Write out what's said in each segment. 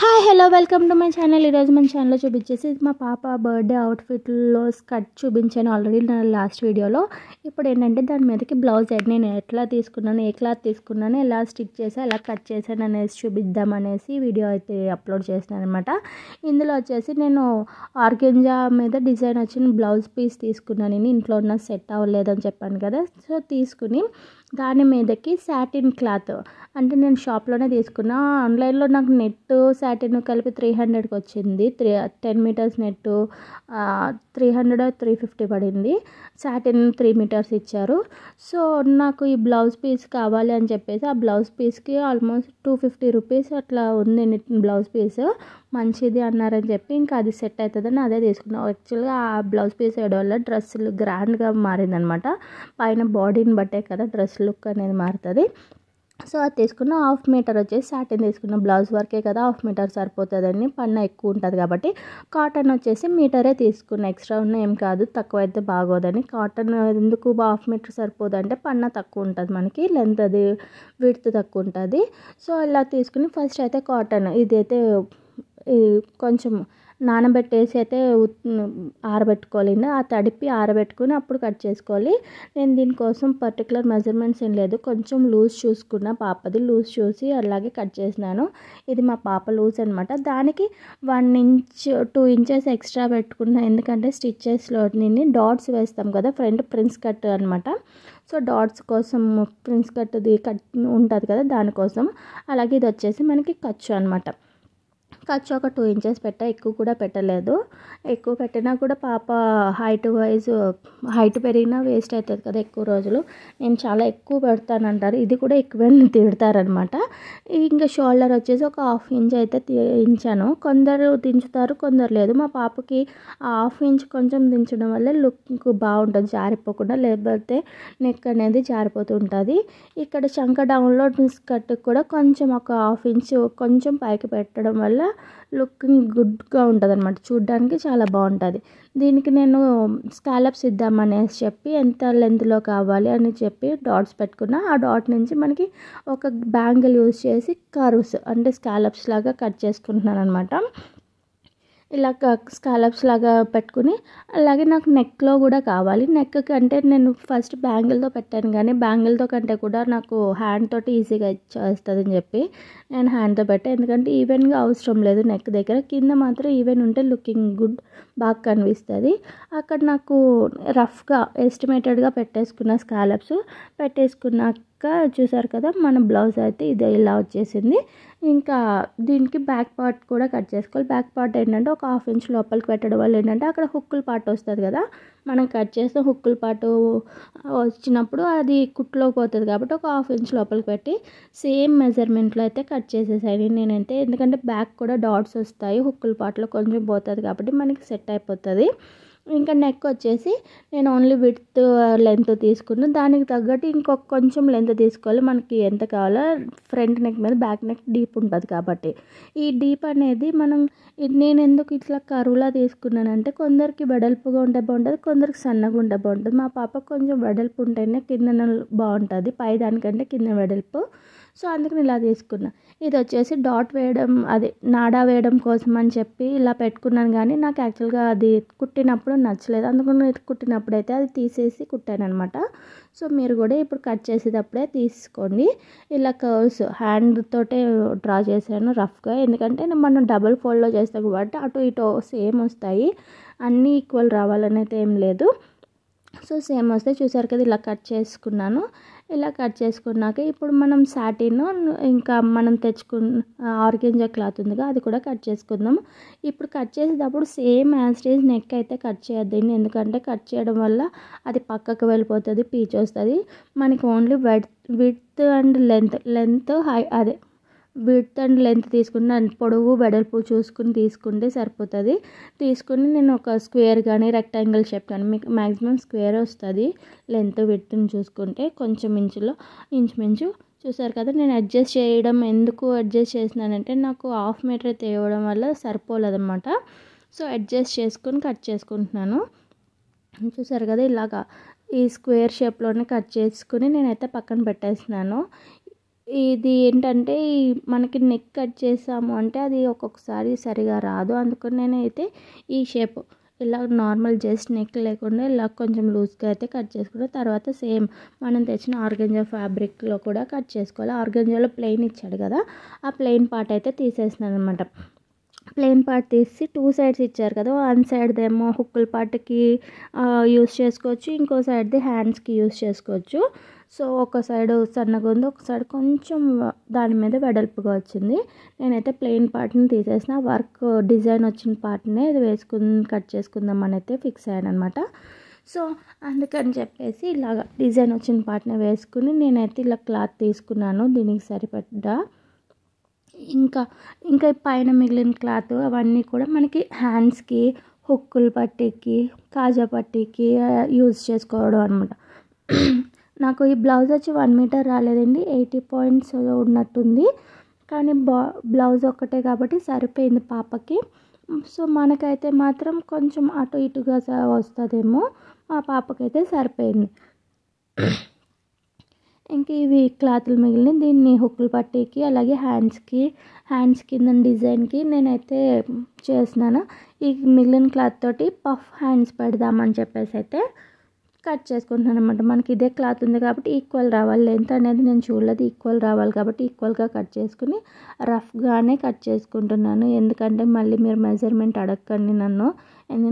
Hi hello welcome to my channel. ఈరోజు మన ఛానల్లో చూపించేసి మా పాప బర్త్డే అవుట్ఫిట్లో స్కర్ట్ చూపించాను ఆల్రెడీ నా లాస్ట్ వీడియోలో. ఇప్పుడు ఏంటంటే దాని మీదకి బ్లౌజ్ నేను ఎట్లా తీసుకున్నాను, ఏ క్లాత్ తీసుకున్నాను, ఎలా స్టిచ్ చేసి ఎలా కట్ చేశాను అనేసి చూపిద్దామనేసి వీడియో అయితే అప్లోడ్ చేశాను అనమాట. ఇందులో వచ్చేసి నేను ఆర్గెంజా మీద డిజైన్ వచ్చిన బ్లౌజ్ పీస్ తీసుకున్నాను. నేను ఇంట్లో ఉన్న సెట్ అవ్వలేదని చెప్పాను కదా, సో తీసుకుని దాని మీదకి సాటిన్ క్లాత్ అంటే నేను షాప్లోనే తీసుకున్నా. ఆన్లైన్లో నాకు నెట్ సాటిన్ కలిపి 300కి వచ్చింది. 10 మీటర్స్ నెట్ 300 350 పడింది. సాటిన్ 3 మీటర్స్ ఇచ్చారు. సో నాకు ఈ బ్లౌజ్ పీస్ కావాలి అని చెప్పేసి ఆ బ్లౌజ్ పీస్కి ఆల్మోస్ట్ 250 రూపీస్ అట్లా ఉంది బ్లౌజ్ పీస్. మంచిది అన్నారని చెప్పి ఇంకా అది సెట్ అవుతుందని అదే తీసుకున్నాం. యాక్చువల్గా ఆ బ్లౌజ్ పీస్ వేయడం వల్ల డ్రెస్సులు గ్రాండ్గా మారిందనమాట. పైన బాడీని బట్టే కదా డ్రెస్ లుక్ అనేది మారుతుంది. సో అది తీసుకున్న 1/2 మీటర్ వచ్చేసి సాటిన్ తీసుకున్న బ్లౌజ్ వర్కే కదా 1/2 మీటర్ సరిపోతుందని, పన్న ఎక్కువ ఉంటుంది కాబట్టి. కాటన్ వచ్చేసి మీటరే తీసుకున్న, ఎక్స్ట్రా ఉన్న ఏం కాదు, తక్కువ అయితే బాగోదని. కాటన్ ఎందుకు 1/2 మీటర్ సరిపోదు అంటే పన్న తక్కువ ఉంటుంది మనకి, లెంత్ అది విడ్త్ తక్కువ ఉంటుంది. సో ఇలా తీసుకుని ఫస్ట్ అయితే కాటన్ ఇదైతే కొంచెం నానబెట్టేసి అయితే ఆరబెట్టుకోవాలి. ఆ తడిపి ఆరబెట్టుకుని అప్పుడు కట్ చేసుకోవాలి. నేను దీనికోసం పర్టికులర్ మెజర్మెంట్స్ ఏం లేదు, కొంచెం లూజ్ చూసుకున్న పాపది లూజ్ చూసి అలాగే కట్ చేసినాను. ఇది మా పాప లూజ్ అనమాట. దానికి 1 ఇంచ్ 2 ఇంచెస్ ఎక్స్ట్రా పెట్టుకున్నా, ఎందుకంటే స్టిచ్చెస్లో డాట్స్ వేస్తాం కదా, ఫ్రంట్ ప్రిన్స్ కట్ అనమాట. సో డాట్స్ కోసం ప్రిన్స్ కట్ది కట్ ఉంటుంది కదా, దానికోసం. అలాగే ఇది వచ్చేసి మనకి ఖర్చు అనమాట. ఖర్చు ఒక 2 ఇంచెస్ పెట్టా, ఎక్కువ కూడా పెట్టలేదు. ఎక్కువ పెట్టినా కూడా పాప హైట్ పెరిగినా వేస్ట్ అవుతుంది కదా ఎక్కువ రోజులు. నేను చాలా ఎక్కువ పెడతానంటారు, ఇది కూడా ఎక్కువే తిడతారనమాట. ఇంకా షోల్డర్ వచ్చేసి ఒక 1/2 ఇంచ్ అయితే దించాను. కొందరు దించుతారు, కొందరు లేదు. మా పాపకి ఆ 1/2 ఇంచ్ కొంచెం దించడం వల్ల లుక్ బాగుంటుంది, జారిపోకుండా. లేకపోతే నెక్ అనేది జారిపోతూ ఉంటుంది. ఇక్కడ చంక డౌన్లో స్కర్ట్ కూడా కొంచెం ఒక 1/2 ఇంచ్ కొంచెం పైకి పెట్టడం వల్ల లుకింగ్ గుడ్గా ఉంటుంది అనమాట, చూడ్డానికి చాలా బాగుంటుంది. దీనికి నేను స్కాలప్స్ ఇద్దామనేసి చెప్పి ఎంత లెంత్లో కావాలి అని చెప్పి డాట్స్ పెట్టుకున్నా. ఆ డాట్ నుంచి మనకి ఒక బ్యాంగిల్ యూజ్ చేసి కర్వ్స్ అంటే స్కాలప్స్ లాగా కట్ చేసుకుంటున్నాను అనమాట. ఇలా స్కాలప్స్ లాగా పెట్టుకుని, అలాగే నాకు నెక్లో కూడా కావాలి. నెక్ కంటే నేను ఫస్ట్ బ్యాంగిల్తో పెట్టాను, కానీ బ్యాంగిల్తో కంటే కూడా నాకు హ్యాండ్ తోటి ఈజీగా ఇచ్చేస్తుందని చెప్పి నేను హ్యాండ్తో పెట్టాను. ఎందుకంటే ఈవెన్గా అవసరం లేదు, నెక్ దగ్గర కింద మాత్రం ఈవెన్ ఉంటే లుకింగ్ గుడ్ బాగా కనిపిస్తుంది. అక్కడ నాకు రఫ్గా ఎస్టిమేటెడ్గా పెట్టేసుకున్న స్కాలప్స్ పెట్టేసుకున్నాక చూసారు కదా, మన బ్లౌజ్ అయితే ఇది ఇలా వచ్చేసింది. ఇంకా దీనికి బ్యాక్ పార్ట్ కూడా కట్ చేసుకోవాలి. బ్యాక్ పార్ట్ ఏంటంటే ఒక 1/2 ఇంచ్ లోపలికి పెట్టడం వల్ల ఏంటంటే అక్కడ హుక్కుల పార్ట్ వస్తుంది కదా, మనం కట్ చేస్తే హుక్కుల పార్ట్ వచ్చినప్పుడు అది కుట్లో పోతుంది కాబట్టి ఒక 1/2 ఇంచ్ లోపలికి పెట్టి సేమ్ మెజర్మెంట్లో అయితే కట్ చేసేసాను నేనైతే. ఎందుకంటే బ్యాక్ కూడా డాట్స్ వస్తాయి, హుక్కుల పార్ట్లో కొంచెం పోతుంది కాబట్టి మనకి సెట్ అయిపోతుంది. ఇంకా నెక్ వచ్చేసి నేను ఓన్లీ విడ్త్ లెంత్ తీసుకున్నాను, దానికి తగ్గట్టు ఇంకొక కొంచెం లెంత్ తీసుకోవాలి. మనకి ఎంత కావాలో ఫ్రంట్ నెక్ మీద బ్యాక్ నెక్ డీప్ ఉంటుంది కాబట్టి. ఈ డీప్ అనేది నేను ఎందుకు ఇట్లా కరువులా తీసుకున్నానంటే కొందరికి వెడల్పుగా ఉంటే బాగుంటుంది, కొందరికి సన్నగా ఉంటే బాగుంటుంది. మా పాప కొంచెం వెడల్పు ఉంటేనే కింద బాగుంటుంది, పై దానికంటే కింద వెడల్పు. సో అందుకని ఇలా తీసుకున్నా. ఇది వచ్చేసి డాట్ వేయడం అదే నాడా వేయడం కోసం అని చెప్పి ఇలా పెట్టుకున్నాను, కానీ నాకు యాక్చువల్గా అది కుట్టినప్పుడు నచ్చలేదు, అందుకని కుట్టినప్పుడు అయితే అది తీసేసి కుట్టాను అనమాట. సో మీరు కూడా ఇప్పుడు కట్ చేసేటప్పుడే తీసుకోండి. ఇలా కర్వ్స్ హ్యాండ్ తోటే డ్రా చేశాను రఫ్గా, ఎందుకంటే మనం డబుల్ ఫోల్డ్లో చేస్తాం కాబట్టి అటు ఇటు సేమ్ వస్తాయి, అన్నీ ఈక్వల్ రావాలని అయితే ఏం లేదు. సో సేమ్ వస్తే చూసారు కదా, ఇలా కట్ చేసుకున్నాను. ఇలా కట్ చేసుకున్నాక ఇప్పుడు మనం సాటిన్ ఇంకా మనం తెచ్చుకున్న ఆర్గెంజా క్లాత్ ఉందిగా అది కూడా కట్ చేసుకుందాం. ఇప్పుడు కట్ చేసేటప్పుడు same as it is neck అయితే కట్ చేయొద్దు, ఎందుకంటే కట్ చేయడం వల్ల అది పక్కకు వెళ్ళిపోతుంది, పీచ్ వస్తుంది. మనకి only width and length width and length తీసుకున్న పొడవు వెడల్పు చూసుకుని తీసుకుంటే సరిపోతుంది. తీసుకుని నేను ఒక స్క్వేర్ కానీ రెక్టాంగిల్ షేప్ కానీ, మీకు మ్యాక్సిమం స్క్వేర్ వస్తుంది లెంత్ విడ్త్ని చూసుకుంటే, కొంచెం ఇంచుమించు చూసారు కదా. నేను ఎందుకు అడ్జస్ట్ చేసినానంటే నాకు 1/2 మీటర్ తేవడం వల్ల సరిపోలేదన్నమాట. సో అడ్జస్ట్ చేసుకుని కట్ చేసుకుంటున్నాను. చూసారు కదా, ఇలాగా ఈ స్క్వేర్ షేప్లోనే కట్ చేసుకుని నేనైతే పక్కన పెట్టేస్తున్నాను. ఇది ఏంటంటే మనకి నెక్ కట్ చేసాము అంటే అది ఒక్కొక్కసారి సరిగా రాదు. అందుకని నేనైతే ఈ షేప్ ఇలా నార్మల్ జస్ట్ నెక్ లేకుండా ఇలా కొంచెం లూజ్గా అయితే కట్ చేసుకున్న తర్వాత సేమ్ మనం తెచ్చిన ఆర్గంజా ఫ్యాబ్రిక్లో కూడా కట్ చేసుకోవాలి. ఆర్గంజాలో ప్లెయిన్ ఇచ్చాడు కదా, ఆ ప్లెయిన్ పార్ట్ అయితే తీసేస్తున్నాను అనమాట. ప్లెయిన్ పార్ట్ తీసి 2 సైడ్స్ ఇచ్చారు కదా, వన్ సైడ్దేమో హుక్కుల పార్ట్కి యూస్ చేసుకోవచ్చు, ఇంకో సైడ్ది హ్యాండ్స్కి యూస్ చేసుకోవచ్చు. సో ఒక సైడ్ సన్నగా ఉంది, ఒక సైడ్ కొంచెం దాని మీద వెడల్పుగా వచ్చింది. నేనైతే ప్లెయిన్ పార్ట్ని తీసేసిన, వర్క్ డిజైన్ వచ్చిన పార్ట్నే ఇది కట్ చేసుకుందామని అయితే ఫిక్స్ అయ్యాను అనమాట. సో అందుకని చెప్పేసి ఇలాగ డిజైన్ వచ్చిన పార్ట్నే వేసుకుని నేనైతే ఇలా క్లాత్ తీసుకున్నాను దీనికి సరిపడా. ఇంకా పైన మిగిలిన క్లాత్ అవన్నీ కూడా మనకి హ్యాండ్స్కి, హుక్కుల పట్టీకి, కాజా పట్టీకి యూజ్ చేసుకోవడం అనమాట. నాకు ఈ బ్లౌజ్ వచ్చి 1 మీటర్ రాలేదండి, 80 పాయింట్స్ ఉన్నట్టుంది. కానీ బ్లౌజ్ ఒక్కటే కాబట్టి సరిపోయింది పాపకి. సో మనకైతే మాత్రం కొంచెం అటు ఇటుగా వస్తుందేమో, మా పాపకైతే సరిపోయింది. ఇంక ఇవి క్లాతులు మిగిలిన దీన్ని హుక్కుల పట్టీకి అలాగే హ్యాండ్స్ కింద డిజైన్కి నేనైతే చేస్తున్నాను. ఈ మిగిలిన క్లాత్ తోటి పఫ్ హ్యాండ్స్ పెడదామని చెప్పేసి అయితే కట్ చేసుకుంటున్నాను అనమాట. మనకి ఇదే క్లాత్ ఉంది కాబట్టి ఈక్వల్ రావాలి, లెంత్ అనేది నేను చూడలేదు, ఈక్వల్ రావాలి కాబట్టి ఈక్వల్గా కట్ చేసుకుని రఫ్గానే కట్ చేసుకుంటున్నాను. ఎందుకంటే మళ్ళీ మీరు మెజర్మెంట్ అడగకండి నన్ను,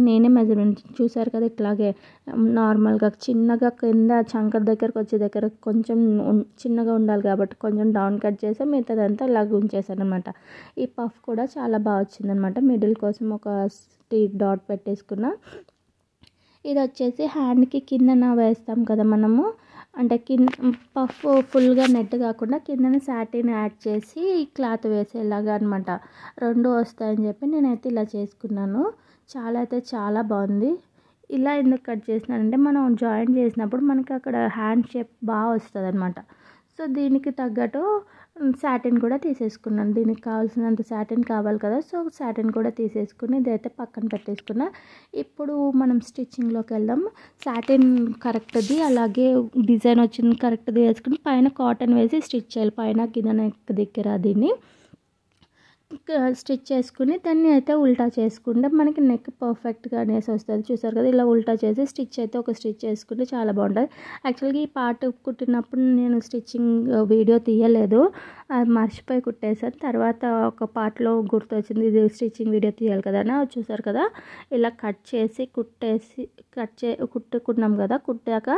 నేనే మెజర్మెంట్ చూసారు కదా, ఇట్లాగే నార్మల్గా చిన్నగా కింద చంకర్ దగ్గరకు వచ్చే దగ్గర కొంచెం చిన్నగా ఉండాలి కాబట్టి కొంచెం డౌన్ కట్ చేసి మిగతాదంతా ఇలాగ ఉంచేసాను అనమాట. ఈ పఫ్ కూడా చాలా బాగా వచ్చిందనమాట. మిడిల్ కోసం ఒక స్ట్రీట్ డాట్ పెట్టేసుకున్నా. ఇది వచ్చేసి హ్యాండ్కి కిందన వేస్తాం కదా మనము, అంటే కింద పఫ్ ఫుల్గా నెట్ కాకుండా కిందన సాటిన్ యాడ్ చేసి క్లాత్ వేసేలాగా అనమాట. 2 వస్తాయని చెప్పి నేనైతే ఇలా చేసుకున్నాను. చాలా బాగుంది. ఇలా ఎందుకు కట్ చేసినానంటే మనం జాయిన్ చేసినప్పుడు మనకి అక్కడ హ్యాండ్ షేప్ బాగా వస్తుంది అనమాట. సో దీనికి తగ్గట్టు సాటిన్ కూడా తీసేసుకున్నాను. దీనికి కావాల్సినంత సాటిన్ కావాలి కదా, సో సాటిన్ కూడా తీసేసుకుని ఇదైతే పక్కన పెట్టేసుకున్నా. ఇప్పుడు మనం స్టిచ్చింగ్లోకి వెళ్దాం. సాటిన్ కరెక్ట్ది అలాగే డిజైన్ వచ్చింది కరెక్ట్ది వేసుకుని పైన కాటన్ వేసి స్టిచ్ చేయాలి. పైన కింద నెక్ దగ్గర దీన్ని స్టిచ్ చేసుకుని దాన్ని అయితే ఉల్టా చేసుకుంటే మనకి నెక్ పర్ఫెక్ట్గా అనేసి వస్తుంది. చూసారు కదా, ఇలా ఉల్టా చేసి స్టిచ్ అయితే ఒక స్టిచ్ చేసుకుంటే చాలా బాగుంటుంది. యాక్చువల్గా ఈ పార్ట్ కుట్టినప్పుడు నేను స్టిచ్చింగ్ వీడియో తీయలేదు, అది మర్చిపోయి కుట్టేసాను. తర్వాత ఒక పార్ట్లో గుర్తొచ్చింది ఇది స్టిచ్చింగ్ వీడియో తీయాలి కదా అని, చూసారు కదా ఇలా కట్ చేసి కుట్టుకున్నాం కదా, కుట్టాక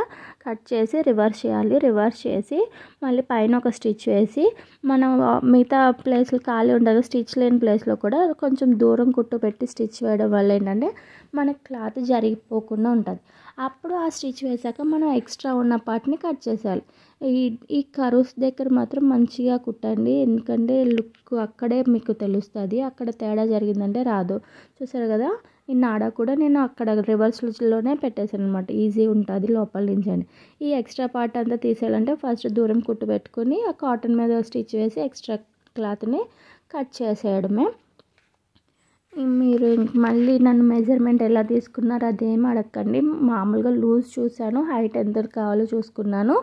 కట్ చేసి రివర్స్ చేయాలి. రివర్స్ చేసి మళ్ళీ పైన ఒక స్టిచ్ వేసి మనం మిగతా ప్లేస్లు ఖాళీ ఉండదు, స్టిచ్ లేని ప్లేస్లో కూడా కొంచెం దూరం కుట్టు పెట్టి స్టిచ్ వేయడం వల్ల ఏంటంటే మనకి క్లాత్ జరిగిపోకుండా ఉంటుంది. అప్పుడు ఆ స్టిచ్ వేసాక మనం ఎక్స్ట్రా ఉన్న పార్ట్ని కట్ చేసేయాలి. ఈ కర్వ్స్ దగ్గర మాత్రం మంచిగా కుట్టండి, ఎందుకంటే లుక్ అక్కడే మీకు తెలుస్తుంది. అక్కడ తేడా జరిగిందంటే రాదు. చూసారు కదా, ఈ నాడ కూడా నేను అక్కడ రివర్స్లోనే పెట్టేసాను అనమాట, ఈజీ ఉంటుంది లోపల నుంచి అని. ఈ ఎక్స్ట్రా పార్ట్ అంతా తీసేయాలంటే ఫస్ట్ దూరం కుట్టు పెట్టుకుని ఆ కాటన్ మీద స్టిచ్ వేసి ఎక్స్ట్రా క్లాత్ని కట్ చేసేయడమే. మీరు మళ్ళీ నన్ను మెజర్మెంట్ ఎలా తీసుకున్నారు అదేమి అడగండి. మామూలుగా లూజ్ చూశాను, హైట్ ఎంత కావాలో చూసుకున్నాను,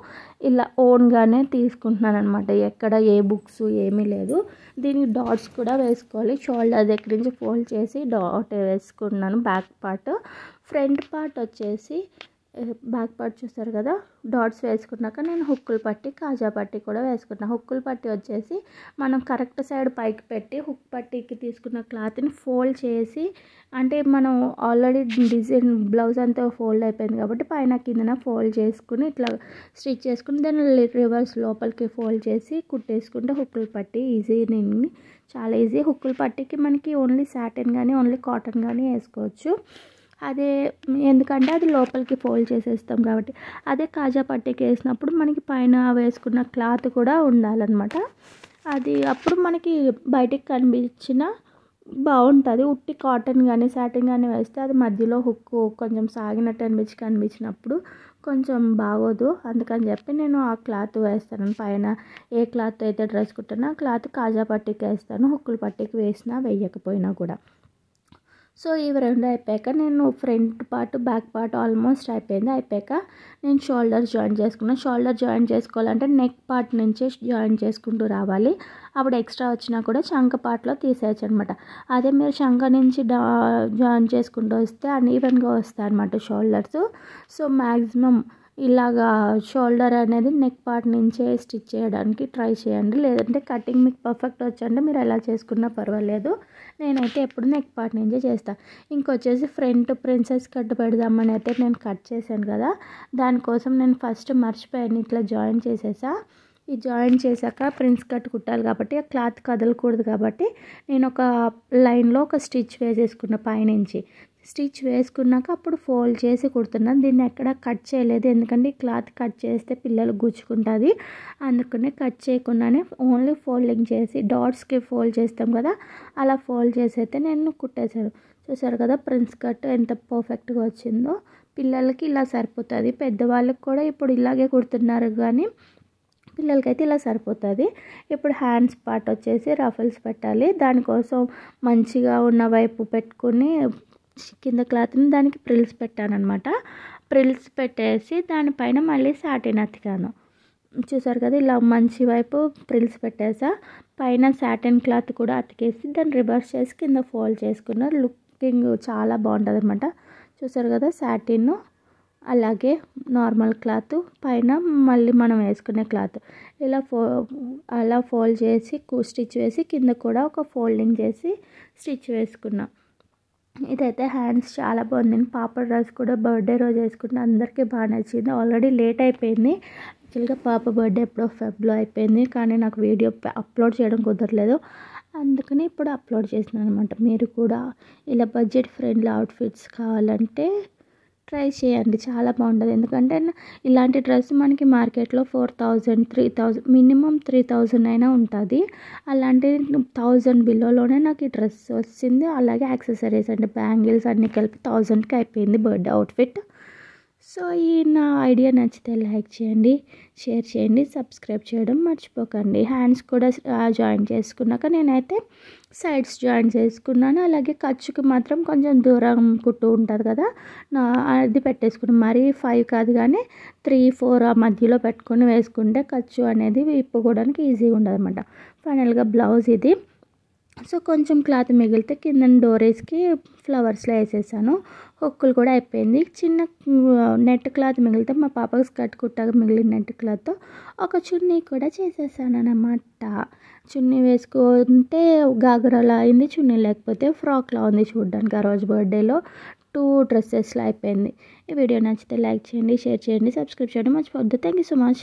ఇలా ఓన్గానే తీసుకుంటున్నాను అనమాట. ఎక్కడ ఏ బుక్స్ ఏమీ లేదు. దీనికి డాట్స్ కూడా వేసుకోవాలి. షోల్డర్ దగ్గర నుంచి ఫోల్డ్ చేసి డాట్ వేసుకున్నాను. బ్యాక్ పార్ట్, ఫ్రంట్ పార్ట్ వచ్చేసి బ్యాక్ పార్ట్ చూస్తారు కదా, డాట్స్ వేసుకున్నాక నేను హుక్కుల పట్టి కాజా పట్టి కూడా వేసుకున్నాను. హుక్కుల పట్టి వచ్చేసి మనం కరెక్ట్ సైడ్ పైకి పెట్టి హుక్ పట్టీకి తీసుకున్న క్లాత్ని ఫోల్డ్ చేసి, అంటే మనం ఆల్రెడీ డిజైన్ బ్లౌజ్ అంతా ఫోల్డ్ అయిపోయింది కాబట్టి పైన కిందన ఫోల్డ్ చేసుకుని ఇట్లా స్టిచ్ చేసుకుని దాన్ని రివర్స్ లోపలికి ఫోల్డ్ చేసి కుట్టేసుకుంటే హుక్కుల పట్టి ఈజీ, చాలా ఈజీ. హుక్కుల పట్టీకి మనకి ఓన్లీ సాటిన్ కానీ ఓన్లీ కాటన్ కానీ వేసుకోవచ్చు. అదే ఎందుకంటే అది లోపలికి ఫోల్డ్ చేసేస్తాం కాబట్టి. అదే కాజా పట్టీకి వేసినప్పుడు మనకి పైన వేసుకున్న క్లాత్ కూడా ఉండాలన్నమాట. అది అప్పుడు మనకి బయటికి కనిపించిన బాగుంటుంది. ఉట్టి కాటన్ కానీ సాటిన్ కానీ వేస్తే అది మధ్యలో హుక్కు కొంచెం సాగినట్టు కనిపించినప్పుడు కొంచెం బాగోదు. అందుకని చెప్పి నేను ఆ క్లాత్ వేస్తాను. పైన ఏ క్లాత్ అయితే డ్రెస్ కుట్టినా ఆ క్లాత్ కాజా పట్టీకి వేస్తాను, హుక్కుల పట్టీకి వేసినా వేయకపోయినా కూడా. సో ఇవి రెండు అయిపోయాక నేను front part back part almost అయిపోయింది. అయిపోయాక నేను షోల్డర్ జాయిన్ చేసుకున్నాను. షోల్డర్ జాయిన్ చేసుకోవాలంటే నెక్ పార్ట్ నుంచే జాయిన్ చేసుకుంటూ రావాలి. అప్పుడు ఎక్స్ట్రా వచ్చినా కూడా చంక పార్ట్లో తీసేయచ్చు అనమాట. అదే మీరు చంక నుంచి జాయిన్ చేసుకుంటూ వస్తే అన్ఈవెన్గా వస్తాయి అనమాట షోల్డర్స్. సో మ్యాక్సిమం ఇలాగా షోల్డర్ అనేది నెక్ పార్ట్ నుంచే స్టిచ్ చేయడానికి ట్రై చేయండి. లేదంటే కటింగ్ మీకు పర్ఫెక్ట్ వచ్చంటే మీరు ఎలా చేసుకున్నా పర్వాలేదు. నేనైతే ఎప్పుడు నెక్ పార్ట్ నుంచే చేస్తాను. ఇంకొచ్చేసి ఫ్రంట్ ప్రిన్సెస్ కట్ పెడదామని అయితే నేను కట్ చేశాను కదా, దానికోసం నేను ఫస్ట్ మర్చిపోయాను, ఇట్లా జాయిన్ చేసేసా. ఈ జాయిన్ చేశాక ప్రిన్స్ కట్ కుట్టాలి కాబట్టి ఆ క్లాత్ కదలకూడదు కాబట్టి నేను ఒక లైన్లో ఒక స్టిచ్ వేసేసుకున్న పైనుంచి. స్టిచ్ వేసుకున్నాక అప్పుడు ఫోల్డ్ చేసి కుడుతున్నాను. దీన్ని ఎక్కడ కట్ చేయలేదు, ఎందుకంటే ఈ క్లాత్ కట్ చేస్తే పిల్లలు గుచ్చుకుంటుంది. అందుకనే కట్ చేయకుండానే ఓన్లీ ఫోల్డింగ్ చేసి డాట్స్కి ఫోల్డ్ చేస్తాం కదా, అలా ఫోల్డ్ చేసి అయితే నేను కుట్టేశాను. చూసారు కదా ప్రిన్స్ కట్ ఎంత పర్ఫెక్ట్గా వచ్చిందో. పిల్లలకి ఇలా సరిపోతుంది, పెద్దవాళ్ళకి కూడా ఇప్పుడు ఇలాగే కుడుతున్నారు కానీ పిల్లలకైతే ఇలా సరిపోతుంది. ఇప్పుడు హ్యాండ్స్ పార్ట్ వచ్చేసి రఫల్స్ పెట్టాలి. దానికోసం మంచిగా ఉన్న వైపు పెట్టుకుని కింద క్లాత్ని దానికి ప్రిల్స్ పెట్టాను అనమాట. ప్రిల్స్ పెట్టేసి దానిపైన మళ్ళీ సాటిన్ అతికాను. చూసారు కదా ఇలా మంచి వైపు ప్రిల్స్ పెట్టేసా. పైన సాటిన్ క్లాత్ కూడా అతికేసి దాన్ని రివర్స్ చేసి కింద ఫోల్డ్ చేసుకున్న లుకింగ్ చాలా బాగుంటుంది అనమాట. చూసారు కదా సాటిన్, అలాగే నార్మల్ క్లాత్, పైన మళ్ళీ మనం వేసుకునే క్లాత్ ఇలా అలా ఫోల్డ్ చేసి స్టిచ్ వేసి కింద కూడా ఒక ఫోల్డింగ్ చేసి స్టిచ్ వేసుకున్నాం. ఇదైతే హ్యాండ్స్ చాలా బాగుంది. నేను పాప డ్రెస్ కూడా బర్త్డే రోజు వేసుకుంటే అందరికీ బాగా నచ్చింది. ఆల్రెడీ లేట్ అయిపోయింది. యాక్చువల్గా పాప బర్త్డే ఎప్పుడో ఫెబ్లో అయిపోయింది, కానీ నాకు వీడియో అప్లోడ్ చేయడం కుదరలేదు. అందుకని ఇప్పుడు అప్లోడ్ చేసినాను అనమాట. మీరు కూడా ఇలా బడ్జెట్ ఫ్రెండ్లీ అవుట్ఫిట్స్ కావాలంటే ట్రై చేయండి, చాలా బాగుంటుంది. ఎందుకంటే ఇలాంటి డ్రెస్ మనకి మార్కెట్లో 4000 3000 మినిమం 3000 అయినా ఉంటుంది. అలాంటి 1000 బిలోలోనే నాకు ఈ డ్రెస్ వచ్చింది. అలాగే యాక్సెసరీస్ అంటే బ్యాంగిల్స్ అన్నీ కలిపి 1000కి అయిపోయింది బర్త్డే అవుట్ఫిట్. సో ఈ నా ఐడియా నచ్చితే లైక్ చేయండి, షేర్ చేయండి, సబ్స్క్రైబ్ చేయడం మర్చిపోకండి. హ్యాండ్స్ కూడా జాయిన్ చేసుకున్నాక నేనైతే సైడ్స్ జాయిన్ చేసుకున్నాను. అలాగే ఖర్చుకి మాత్రం కొంచెం దూరం కుట్టు ఉంటుంది కదా, అది పెట్టేసుకున్నాను. మరీ 5 కాదు కానీ 3-4 ఆ మధ్యలో పెట్టుకొని వేసుకుంటే ఖర్చు అనేది విప్పుకోవడానికి ఈజీగా ఉండదు అనమాట. ఫైనల్గా బ్లౌజ్ ఇది. సో కొంచెం క్లాత్ మిగిలితే కింద డోరీస్కి ఫ్లవర్స్లో వేసేసాను. హుక్కులు కూడా అయిపోయింది. చిన్న నెట్ క్లాత్ మిగిలితే మా పాపకి స్కర్ట్ కుట్టాక మిగిలిన నెట్ క్లాత్తో ఒక చున్నీ కూడా చేసేసాను అన్నమాట. చున్నీ వేసుకుంటే గాగరాలా అయింది, చున్నీ లేకపోతే ఫ్రాక్లా ఉంది చూడడానికి. ఆ రోజు బర్త్డేలో 2 డ్రెస్సెస్లో అయిపోయింది. ఈ వీడియో నచ్చితే లైక్ చేయండి, షేర్ చేయండి, సబ్స్క్రైబ్ చేయడం మర్చిపోవద్దు. Thank you so much.